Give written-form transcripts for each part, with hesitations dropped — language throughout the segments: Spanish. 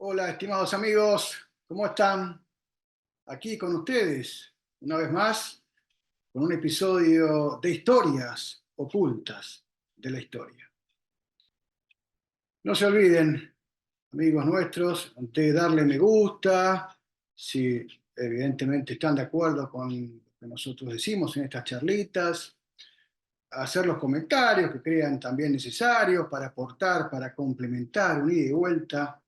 Hola, estimados amigos, ¿cómo están? Aquí con ustedes, una vez más, con un episodio de historias ocultas de la historia. No se olviden, amigos nuestros, de darle me gusta, si evidentemente están de acuerdo con lo que nosotros decimos en estas charlitas, hacer los comentarios que crean también necesarios para aportar, para complementar, un ida y vuelta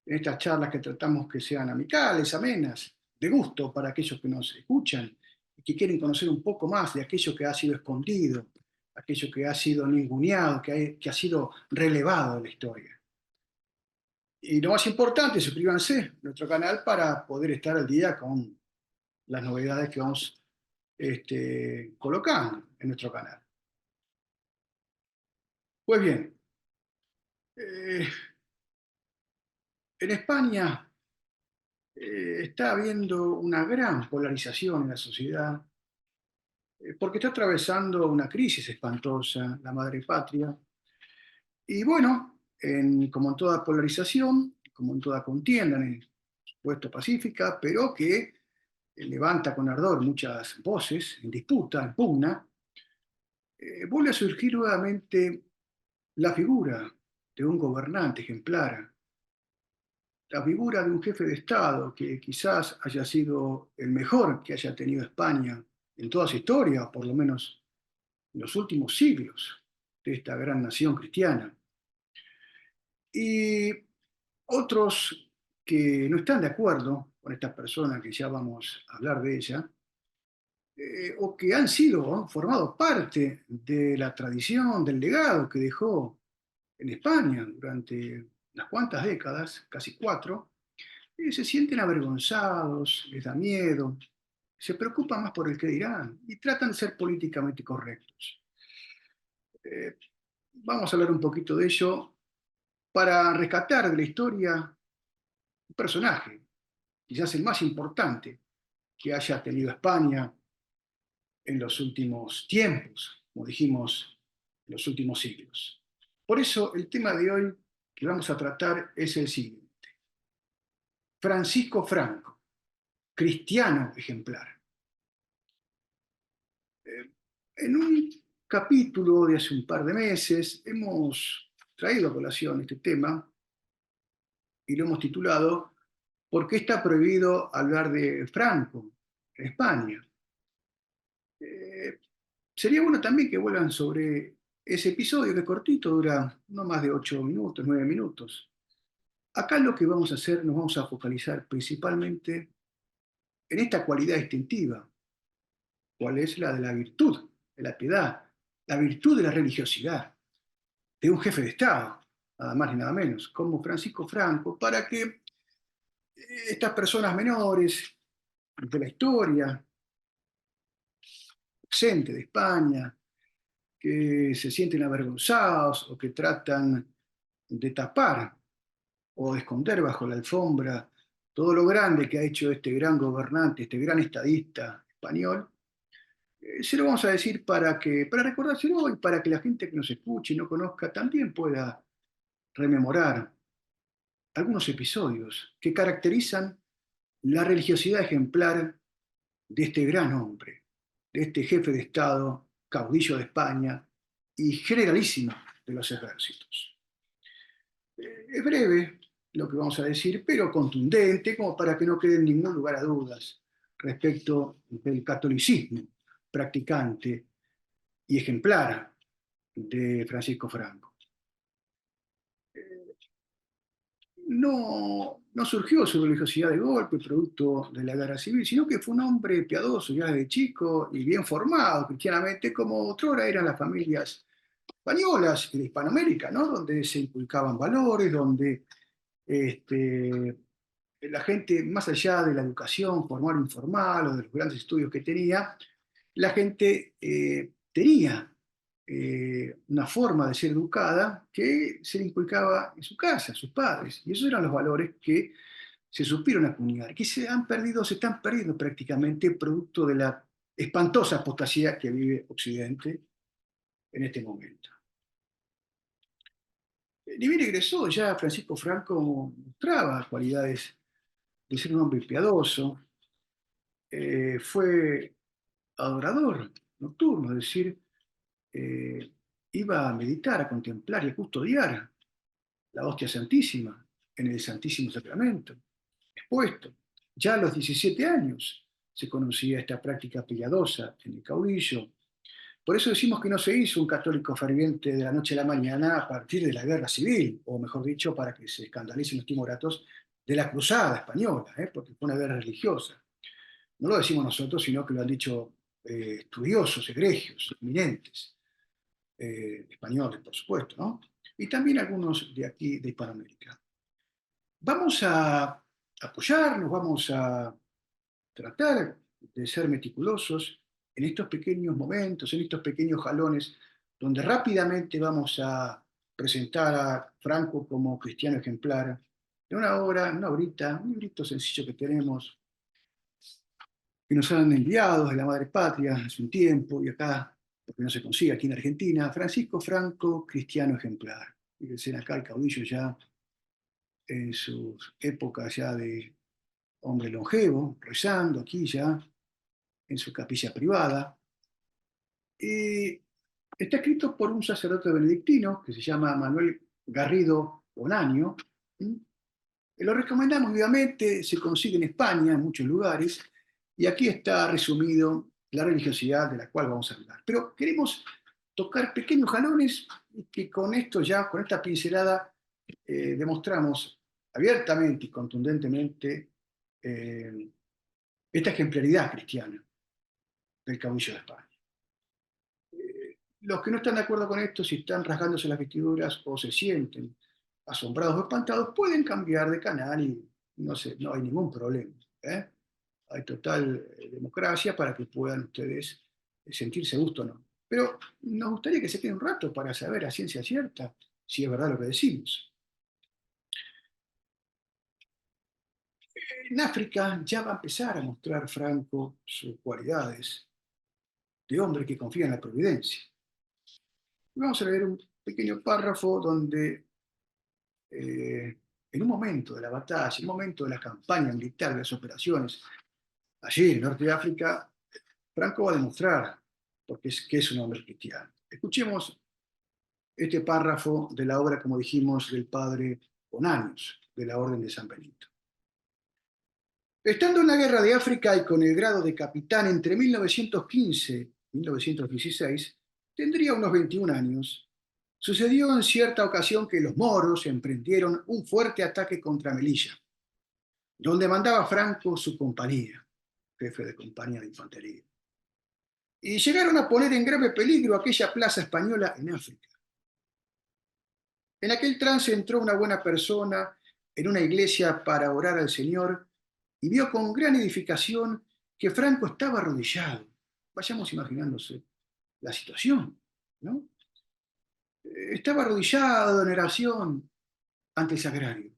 en estas charlas que tratamos que sean amicales, amenas, de gusto para aquellos que nos escuchan y que quieren conocer un poco más de aquello que ha sido escondido, aquello que ha sido ninguneado, que ha sido relevado de la historia. Y lo más importante, suscríbanse a nuestro canal para poder estar al día con las novedades que vamos colocando en nuestro canal. Pues bien, eh, en España está habiendo una gran polarización en la sociedad porque está atravesando una crisis espantosa, la madre patria. Y bueno, como en toda polarización, como en toda contienda, en supuesto pacífica, pero que levanta con ardor muchas voces en disputa, en pugna, vuelve a surgir nuevamente la figura de un gobernante ejemplar, la figura de un jefe de Estado que quizás haya sido el mejor que haya tenido España en toda su historia, o por lo menos en los últimos siglos de esta gran nación cristiana. Y otros que no están de acuerdo con esta persona, que ya vamos a hablar de ella, o que han sido, han formado parte de la tradición, del legado que dejó en España durante unas cuantas décadas, casi cuatro, se sienten avergonzados, les da miedo, se preocupan más por el que dirán y tratan de ser políticamente correctos. Eh, Vamos a hablar un poquito de ello para rescatar de la historia un personaje, quizás el más importante que haya tenido España en los últimos tiempos, como dijimos, en los últimos siglos. Por eso el tema de hoy que vamos a tratar es el siguiente. Francisco Franco, cristiano ejemplar. En un capítulo de hace un par de meses hemos traído a colación este tema y lo hemos titulado ¿Por qué está prohibido hablar de Franco en España? Eh, Sería bueno también que vuelvan sobre ese episodio que es cortito, dura no más de 8 minutos, 9 minutos. Acá lo que vamos a hacer, nos vamos a focalizar principalmente en esta cualidad distintiva, cuál es la de la virtud, de la piedad, la virtud de la religiosidad, de un jefe de Estado, nada más ni nada menos, como Francisco Franco, para que estas personas menores de la historia, ausente de España, que se sienten avergonzados o que tratan de tapar o de esconder bajo la alfombra todo lo grande que ha hecho este gran gobernante, este gran estadista español, se lo vamos a decir para recordárselo y para que la gente que nos escuche y no conozca también pueda rememorar algunos episodios que caracterizan la religiosidad ejemplar de este gran hombre, de este jefe de Estado, caudillo de España y generalísimo de los ejércitos. Es breve lo que vamos a decir, pero contundente, como para que no quede en ningún lugar a dudas respecto del catolicismo practicante y ejemplar de Francisco Franco. No surgió su religiosidad de golpe, producto de la guerra civil, sino que fue un hombre piadoso ya desde chico y bien formado cristianamente, como otrora eran las familias españolas y de Hispanoamérica, ¿no? Donde se inculcaban valores, donde este, la gente, más allá de la educación formal o informal o de los grandes estudios que tenía, la gente tenía una forma de ser educada que se le inculcaba en su casa, a sus padres. Y esos eran los valores que se supieron acuñar, que se han perdido, se están perdiendo prácticamente producto de la espantosa apostasía que vive Occidente en este momento. Ni bien egresó, ya Francisco Franco mostraba cualidades de ser un hombre piadoso, fue adorador nocturno, es decir, eh, iba a meditar, a contemplar y a custodiar la hostia santísima en el Santísimo Sacramento, expuesto. Ya a los 17 años se conocía esta práctica piadosa en el caudillo. Por eso decimos que no se hizo un católico ferviente de la noche a la mañana a partir de la guerra civil, o mejor dicho, para que se escandalicen los timoratos, de la cruzada española, porque fue una guerra religiosa. No lo decimos nosotros, sino que lo han dicho estudiosos, egregios, eminentes, españoles, por supuesto, ¿no? Y también algunos de aquí, de Hispanoamérica. Vamos a apoyarnos, vamos a tratar de ser meticulosos en estos pequeños momentos, en estos pequeños jalones, donde rápidamente vamos a presentar a Franco como cristiano ejemplar, en una obra, una horita, un librito sencillo que tenemos, que nos han enviado de la Madre Patria hace un tiempo, y acá, porque no se consigue aquí en Argentina, Francisco Franco, cristiano ejemplar. Fíjense acá el caudillo ya en sus épocas ya de hombre longevo, rezando aquí ya, en su capilla privada. Y está escrito por un sacerdote benedictino que se llama Manuel Garrido Bonaño. Lo recomendamos vivamente, se consigue en España, en muchos lugares, y aquí está resumido la religiosidad de la cual vamos a hablar. Pero queremos tocar pequeños jalones y que con esto ya, con esta pincelada, demostramos abiertamente y contundentemente eh, esta ejemplaridad cristiana del caudillo de España. Los que no están de acuerdo con esto, si están rasgándose las vestiduras o se sienten asombrados o espantados, pueden cambiar de canal y no sé, no hay ningún problema. ¿Eh? Hay total democracia para que puedan ustedes sentirse gusto o no. Pero nos gustaría que se quede un rato para saber a ciencia cierta si es verdad lo que decimos. En África ya va a empezar a mostrar Franco sus cualidades de hombre que confía en la providencia. Vamos a leer un pequeño párrafo donde en un momento de la batalla, en un momento de la campaña militar, de las operaciones, allí en el norte de África, Franco va a demostrar que es un hombre cristiano. Escuchemos este párrafo de la obra, como dijimos, del padre Bonanios, de la Orden de San Benito. Estando en la guerra de África y con el grado de capitán entre 1915 y 1916, tendría unos 21 años. Sucedió en cierta ocasión que los moros emprendieron un fuerte ataque contra Melilla, donde mandaba Franco su compañía, jefe de compañía de infantería. Y llegaron a poner en grave peligro aquella plaza española en África. En aquel trance entró una buena persona en una iglesia para orar al Señor y vio con gran edificación que Franco estaba arrodillado. Vayamos imaginándose la situación, ¿no? Estaba arrodillado en oración ante el sagrario.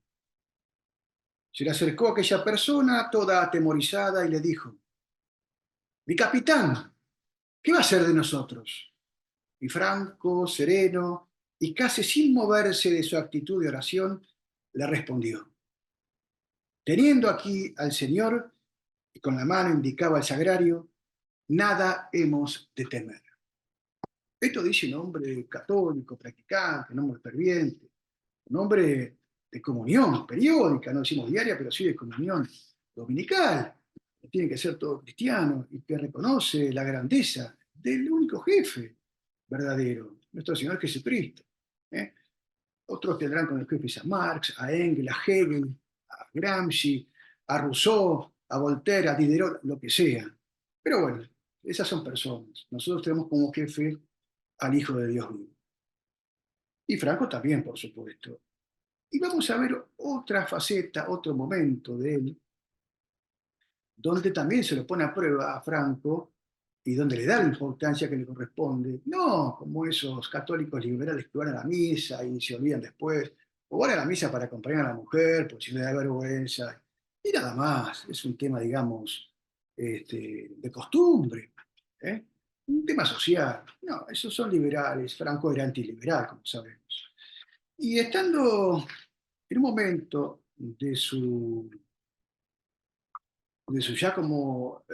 Se le acercó a aquella persona toda atemorizada y le dijo: mi capitán, ¿qué va a hacer de nosotros? Y Franco, sereno y casi sin moverse de su actitud de oración, le respondió: teniendo aquí al Señor, y con la mano indicaba al sagrario, nada hemos de temer. Esto dice un hombre católico, practicante, un hombre ferviente, un hombre de comunión periódica, no decimos diaria, pero sí de comunión dominical, que tiene que ser todo cristiano y que reconoce la grandeza del único jefe verdadero, nuestro Señor Jesucristo. ¿Eh? Otros tendrán con el jefe a Marx, a Engels, a Hegel, a Gramsci, a Rousseau, a Voltaire, a Diderot, lo que sea. Pero bueno, esas son personas. Nosotros tenemos como jefe al Hijo de Dios vivo. Y Franco también, por supuesto. Y vamos a ver otra faceta, otro momento de él, donde también se lo pone a prueba a Franco y donde le da la importancia que le corresponde. No como esos católicos liberales que van a la misa y se olvidan después, o van a la misa para acompañar a la mujer, por si le da vergüenza, y nada más. Es un tema, digamos, de costumbre, ¿eh? Un tema social. No, esos son liberales. Franco era antiliberal, como sabemos. Y estando en un momento de su ya como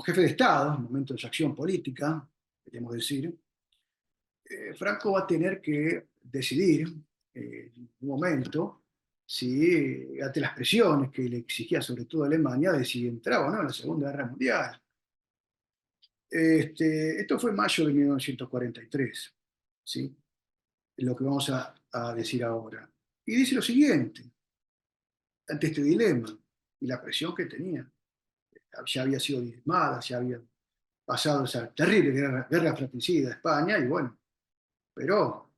jefe de Estado, en un momento de su acción política, queremos decir, Franco va a tener que decidir en un momento si, ante las presiones que le exigía sobre todo Alemania, de si entraba o no en la Segunda Guerra Mundial. Esto fue en mayo de 1943, ¿sí? Lo que vamos a decir ahora. Y dice lo siguiente, ante este dilema y la presión que tenía, ya había sido diezmada, ya había pasado esa terrible guerra fratricida a España, y bueno, pero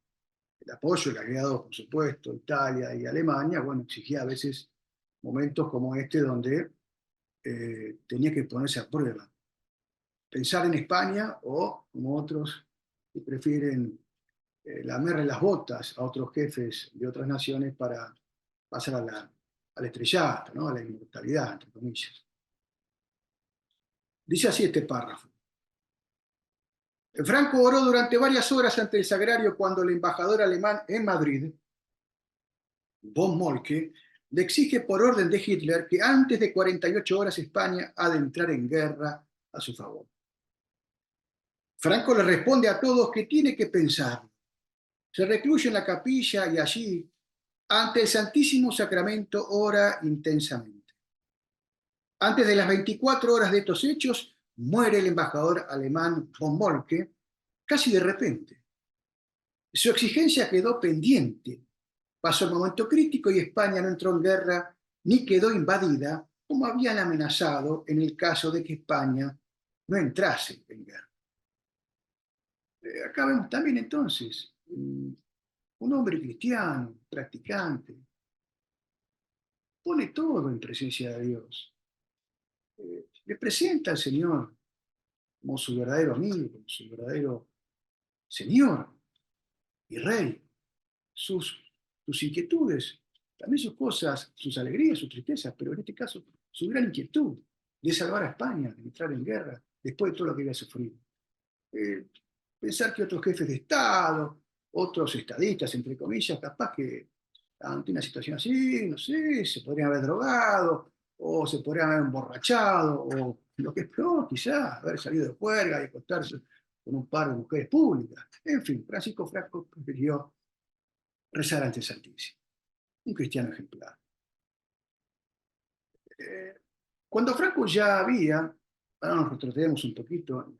el apoyo del aliado, por supuesto, Italia y Alemania, bueno, exigía a veces momentos como este donde tenía que ponerse a prueba. Pensar en España o, como otros que prefieren lamerle las botas a otros jefes de otras naciones para pasar al estrellato, ¿no? A la inmortalidad, entre comillas. Dice así este párrafo. Franco oró durante varias horas ante el sagrario cuando el embajador alemán en Madrid, von Moltke, le exige por orden de Hitler que antes de 48 horas España ha de entrar en guerra a su favor. Franco le responde a todos que tiene que pensar. Se recluye en la capilla y allí, ante el Santísimo Sacramento, ora intensamente. Antes de las 24 horas de estos hechos, muere el embajador alemán von Moltke, casi de repente. Su exigencia quedó pendiente. Pasó el momento crítico y España no entró en guerra ni quedó invadida, como habían amenazado en el caso de que España no entrase en guerra. Acá vemos también entonces un hombre cristiano, practicante, pone todo en presencia de Dios. Le presenta al Señor como su verdadero amigo, como su verdadero Señor y Rey, sus, sus inquietudes, también sus cosas, sus alegrías, sus tristezas, pero en este caso su gran inquietud de salvar a España, de entrar en guerra, después de todo lo que había sufrido. Eh, Pensar que otros jefes de Estado, otros estadistas, entre comillas, capaz que ante una situación así, no sé, se podrían haber drogado, o se podrían haber emborrachado, o lo que es peor, quizás, haber salido de juerga y acostarse con un par de mujeres públicas. En fin, Francisco Franco prefirió rezar ante el Santísimo, un cristiano ejemplar. Eh, Cuando Franco ya había, ahora nos retrocedemos un poquito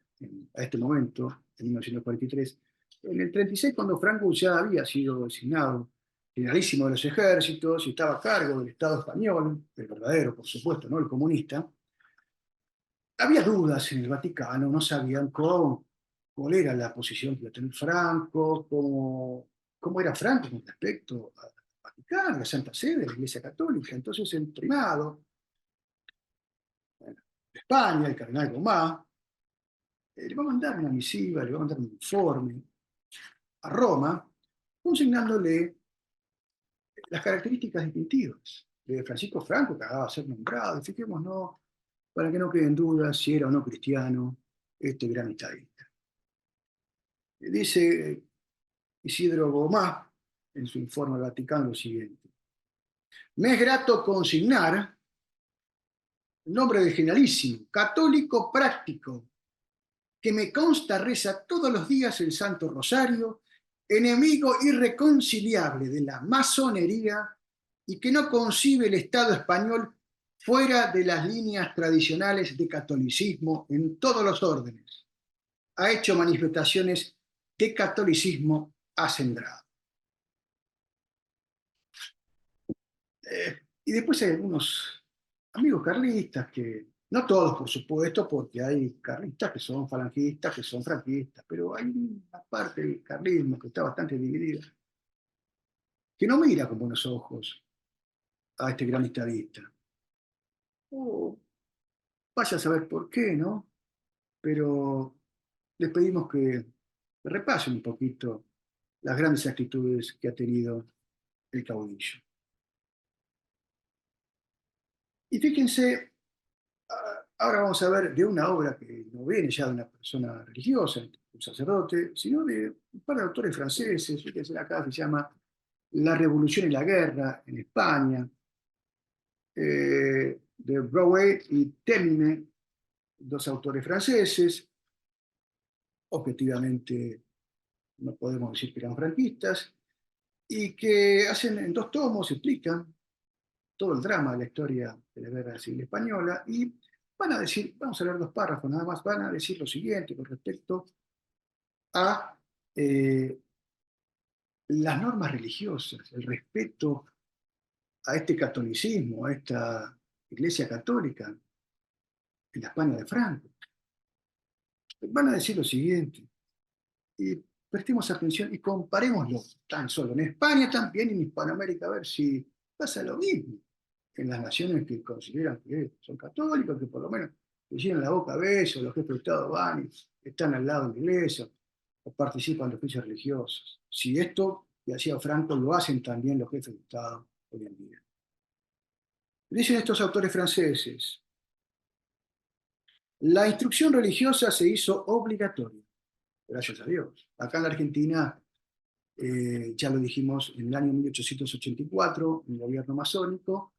a este momento, en 1943, en el 36, cuando Franco ya había sido designado generalísimo de los ejércitos y estaba a cargo del Estado español, el verdadero, por supuesto, no el comunista, había dudas en el Vaticano, no sabían cuál era la posición que iba a tener Franco, cómo era Franco con respecto al Vaticano, a la Santa Sede, a la Iglesia Católica. Entonces el primado de España, el cardenal Gomá, le va a mandar una misiva, le va a mandar un informe a Roma, consignándole las características distintivas de Francisco Franco, que acaba de ser nombrado, y fijémonos, para que no queden dudas si era o no cristiano este gran estadista. Dice Isidro Gomá en su informe al Vaticano lo siguiente. Me es grato consignar el nombre del generalísimo, católico práctico, que me consta reza todos los días el Santo Rosario, enemigo irreconciliable de la masonería y que no concibe el Estado español fuera de las líneas tradicionales de catolicismo en todos los órdenes. Ha hecho manifestaciones de catolicismo acendrado. Y después hay algunos amigos carlistas que, no todos por supuesto, porque hay carlistas que son falangistas, que son franquistas, pero hay una parte del carlismo que está bastante dividida, que no mira con buenos ojos a este gran estadista. O vaya a saber por qué, ¿no? Pero les pedimos que repasen un poquito las grandes actitudes que ha tenido el caudillo. Y fíjense, ahora vamos a ver de una obra que no viene ya de una persona religiosa, un sacerdote, sino de un par de autores franceses. Fíjense acá, se llama La revolución y la guerra en España, de Brouet y Temine, dos autores franceses, objetivamente no podemos decir que eran franquistas, y que hacen en 2 tomos, explican todo el drama de la historia de la Guerra Civil Española, y van a decir, vamos a leer 2 párrafos nada más, van a decir lo siguiente con respecto a las normas religiosas, el respeto a este catolicismo, a esta Iglesia Católica en la España de Franco. Van a decir lo siguiente, y prestemos atención y comparémoslo tan solo en España, también en Hispanoamérica, a ver si pasa lo mismo en las naciones que consideran que son católicos, que por lo menos le llenan la boca a besos, los jefes de Estado van y están al lado de la iglesia o participan de oficios religiosos. Si esto, que hacía Franco, lo hacen también los jefes de Estado hoy en día. Dicen estos autores franceses, la instrucción religiosa se hizo obligatoria, gracias a Dios. Acá en la Argentina, ya lo dijimos, en el año 1884, el gobierno masónico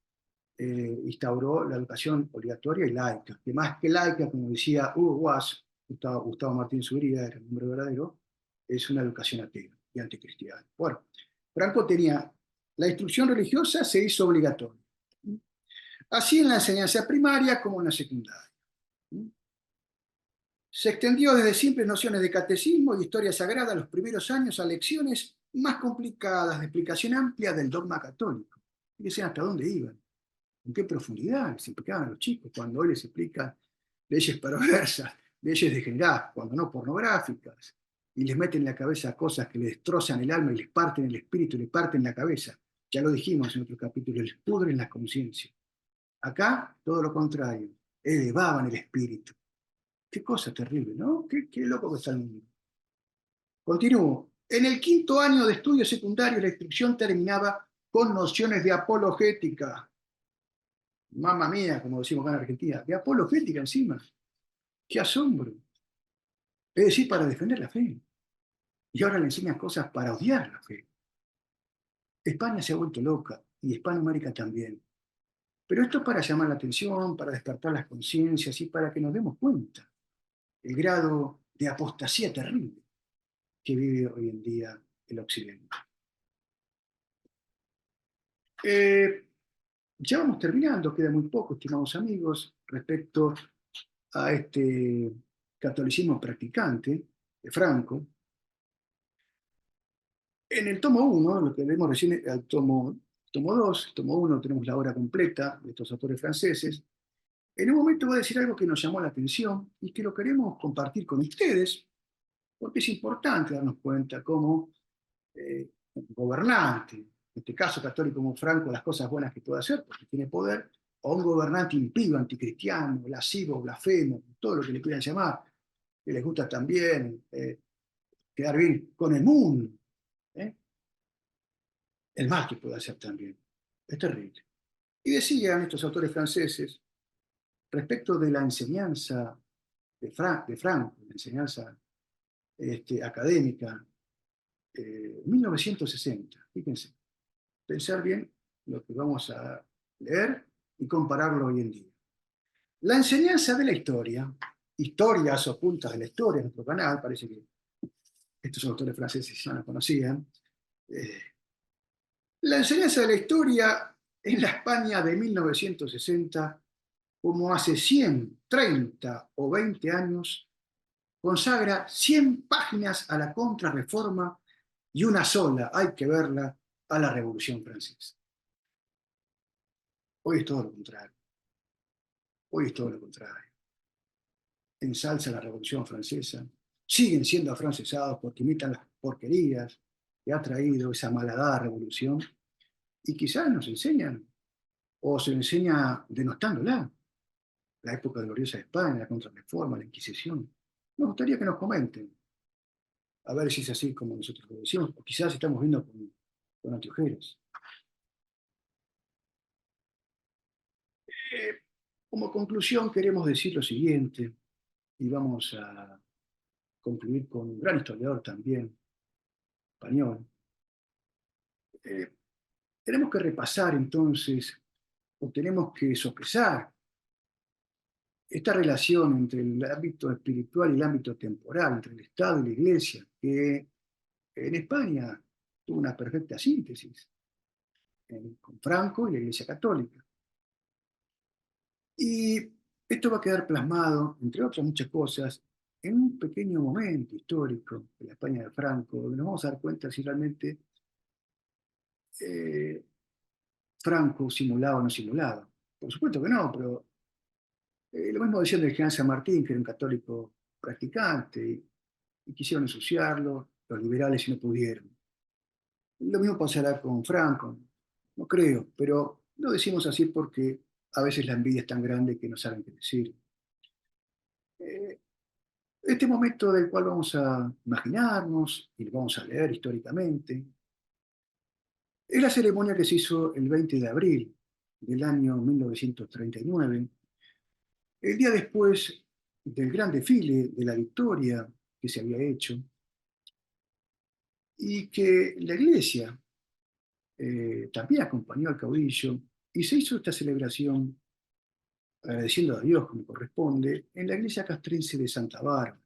instauró la educación obligatoria y laica, que más que laica, como decía Hugo Guas, Gustavo Martín Zubrida, era el nombre verdadero, es una educación atea y anticristiana. Bueno, Franco tenía, la instrucción religiosa se hizo obligatoria, así en la enseñanza primaria como en la secundaria. Se extendió desde simples nociones de catecismo y historia sagrada en los primeros años a lecciones más complicadas de explicación amplia del dogma católico. Fíjense hasta dónde iban, en qué profundidad se explicaban los chicos cuando hoy les explican leyes perversas, leyes degeneradas, cuando no pornográficas, y les meten en la cabeza cosas que les destrozan el alma y les parten el espíritu y les parten la cabeza. Ya lo dijimos en otro capítulo, les pudren la conciencia. Acá, todo lo contrario, elevaban el espíritu. Qué cosa terrible, ¿no? Qué loco que está el mundo. Continúo. En el 5.º año de estudios secundarios, la instrucción terminaba con nociones de apologética. Mamma mía, como decimos acá en Argentina, de apologética encima. ¡Qué asombro! Es decir, para defender la fe. Y ahora le enseñan cosas para odiar la fe. España se ha vuelto loca, y Hispanoamérica también. Pero esto es para llamar la atención, para despertar las conciencias y para que nos demos cuenta el grado de apostasía terrible que vive hoy en día el Occidente. Ya vamos terminando, queda muy poco, estimados amigos, respecto a este catolicismo practicante de Franco. En el tomo 1, lo que vemos recién, el tomo 2, el tomo 1 tenemos la obra completa de estos autores franceses. En un momento voy a decir algo que nos llamó la atención y que lo queremos compartir con ustedes, porque es importante darnos cuenta cómo un gobernante, en este caso católico como Franco, las cosas buenas que puede hacer, porque tiene poder, o un gobernante impío, anticristiano, lascivo, blasfemo, todo lo que le quieran llamar, que les gusta también quedar bien con el mundo, ¿eh? El mal que puede hacer también. Es terrible. Y decían estos autores franceses, respecto de la enseñanza de Franco, la enseñanza académica, 1960, fíjense, pensar bien lo que vamos a leer y compararlo hoy en día. La enseñanza de la historia, historias ocultas de la historia, en nuestro canal, parece que estos autores franceses ya lo conocían, la enseñanza de la historia en la España de 1960, como hace 100, 30 o 20 años, consagra 100 páginas a la contrarreforma y una sola, hay que verla, a la Revolución Francesa. Hoy es todo lo contrario. Hoy es todo lo contrario. Ensalza la Revolución Francesa, siguen siendo afrancesados porque imitan las porquerías que ha traído esa malhadada revolución y quizás nos enseñan, o se enseña denostándola, la época gloriosa de España, la Contrarreforma, la Inquisición. Nos gustaría que nos comenten, a ver si es así como nosotros lo decimos, o quizás estamos viendo con anteojeros. Como conclusión queremos decir lo siguiente, y vamos a concluir con un gran historiador también, español, Eh, tenemos que repasar entonces, o tenemos que sopesar esta relación entre el ámbito espiritual y el ámbito temporal, entre el Estado y la Iglesia, que en España tuvo una perfecta síntesis con Franco y la Iglesia Católica. Y esto va a quedar plasmado, entre otras muchas cosas, en un pequeño momento histórico de la España de Franco, donde nos vamos a dar cuenta si realmente eh, Franco simulaba o no simulaba. Por supuesto que no, pero lo mismo decían del general San Martín, que era un católico practicante, y quisieron ensuciarlo, los liberales si no pudieron. Lo mismo pasará con Franco, no creo, pero lo decimos así porque a veces la envidia es tan grande que no saben qué decir. Eh, este momento del cual vamos a imaginarnos y lo vamos a leer históricamente, es la ceremonia que se hizo el 20 de abril del año 1939, el día después del gran desfile de la victoria que se había hecho y que la iglesia también acompañó al caudillo y se hizo esta celebración agradeciendo a Dios como corresponde en la iglesia castrense de Santa Bárbara.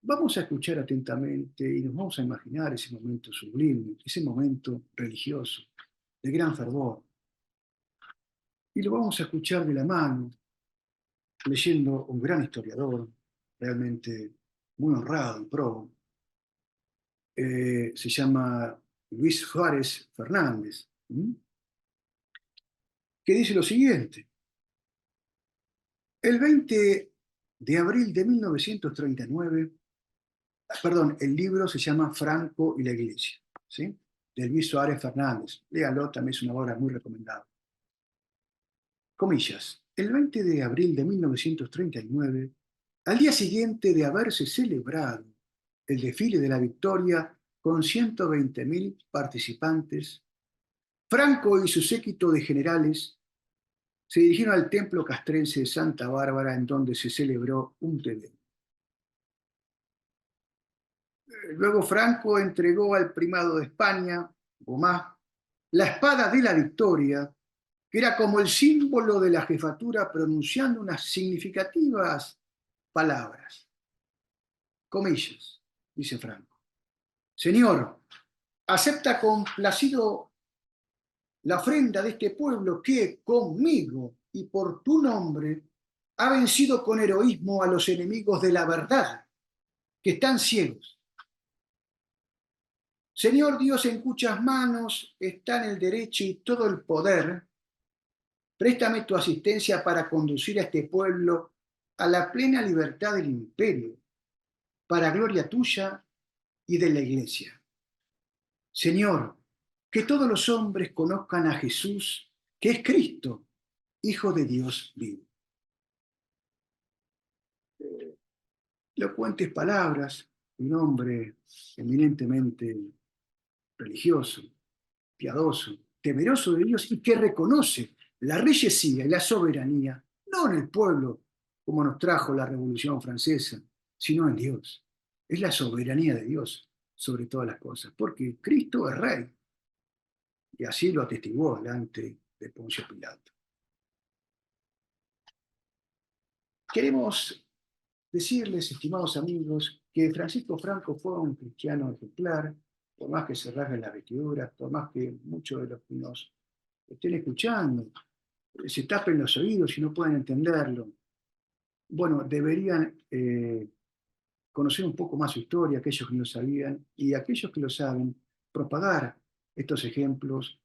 Vamos a escuchar atentamente y nos vamos a imaginar ese momento sublime, ese momento religioso, de gran fervor. Y lo vamos a escuchar de la mano, leyendo un gran historiador, realmente muy honrado y probo. Se llama Luis Juárez Fernández, que dice lo siguiente. El 20 de abril de 1939, perdón, el libro se llama Franco y la Iglesia, ¿sí? De Luis Suárez Fernández. Léalo, también es una obra muy recomendada. Comillas. El 20 de abril de 1939, al día siguiente de haberse celebrado el desfile de la victoria con 120.000 participantes, Franco y su séquito de generales se dirigieron al templo castrense de Santa Bárbara, en donde se celebró un Te Deum. Luego Franco entregó al primado de España, Gomá, la espada de la victoria, que era como el símbolo de la jefatura, pronunciando unas significativas palabras. Comillas, dice Franco. Señor, acepta complacido la ofrenda de este pueblo que conmigo y por tu nombre ha vencido con heroísmo a los enemigos de la verdad, que están ciegos. Señor Dios, en cuyas manos están el derecho y todo el poder, préstame tu asistencia para conducir a este pueblo a la plena libertad del imperio, para gloria tuya y de la Iglesia. Señor, que todos los hombres conozcan a Jesús, que es Cristo, Hijo de Dios vivo. Elocuentes palabras de un hombre eminentemente religioso, piadoso, temeroso de Dios y que reconoce la reyesía y la soberanía, no en el pueblo como nos trajo la Revolución Francesa, sino en Dios. Es la soberanía de Dios sobre todas las cosas, porque Cristo es rey, y así lo atestiguó delante de Poncio Pilato. Queremos decirles, estimados amigos, que Francisco Franco fue un cristiano ejemplar, por más que se rasguen las vestiduras, por más que muchos de los que nos estén escuchando se tapen los oídos y no pueden entenderlo. Bueno, deberían conocer un poco más su historia, aquellos que no sabían, y aquellos que lo saben, propagar estos ejemplos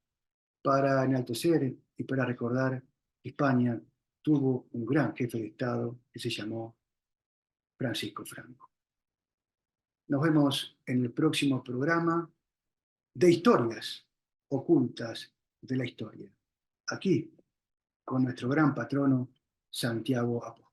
para enaltecer y para recordar que España tuvo un gran jefe de Estado que se llamó Francisco Franco. Nos vemos en el próximo programa de historias ocultas de la historia, aquí con nuestro gran patrono Santiago Apóstol.